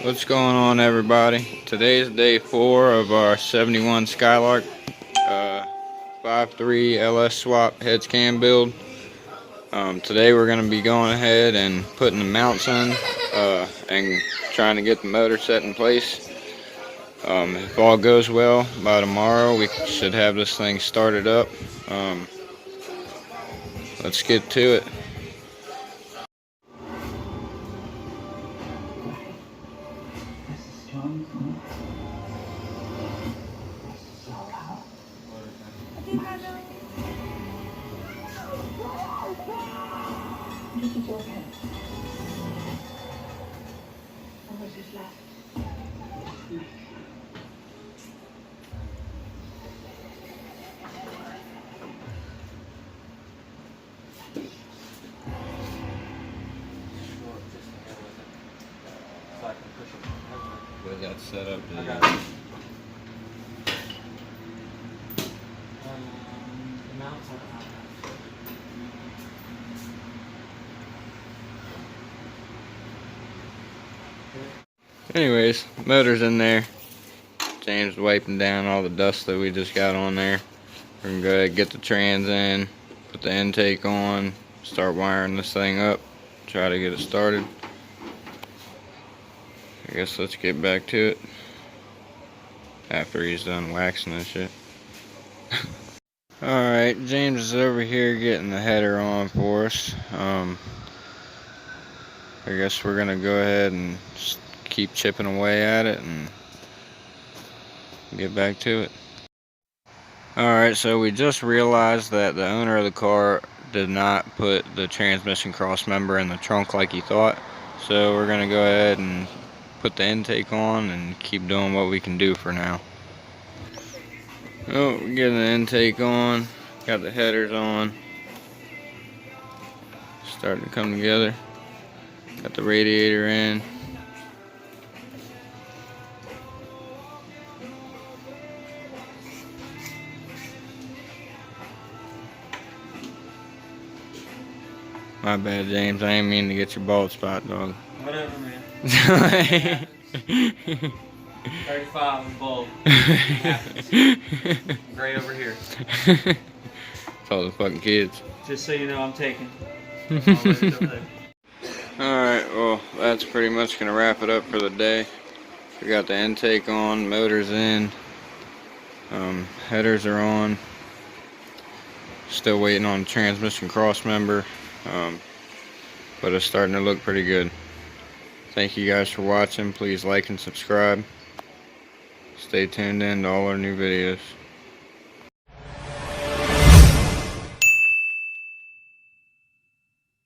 What's going on, everybody? Today's day 4 of our 71 Skylark 5.3 LS swap heads cam build. Today we're going to be going ahead and putting the mounts in and trying to get the motor set in place. If all goes well, by tomorrow we should have this thing started up. Let's get to it. We got set up to Anyways, motor's in there. James wiping down all the dust that we just got on there. We're gonna go ahead and get the trans in, put the intake on, start wiring this thing up, try to get it started. I guess let's get back to it after he's done waxing this shit. Alright, James is over here getting the header on for us. I guess we're gonna go ahead and keep chipping away at it and get back to it. Alright, so we just realized that the owner of the car did not put the transmission cross member in the trunk like he thought. So we're gonna go ahead and put the intake on and keep doing what we can do for now. Oh, we're getting the intake on, got the headers on, starting to come together. Got the radiator in. My bad, James. I ain't mean to get your bald spot, dog. Whatever, man. 35 and bald. Gray over here. It's all the fucking kids. Just so you know, I'm taking. Alright, well, that's pretty much going to wrap it up for the day. We got the intake on, motors in, headers are on. Still waiting on the transmission cross member, but it's starting to look pretty good. Thank you guys for watching. Please like and subscribe. Stay tuned in to all our new videos.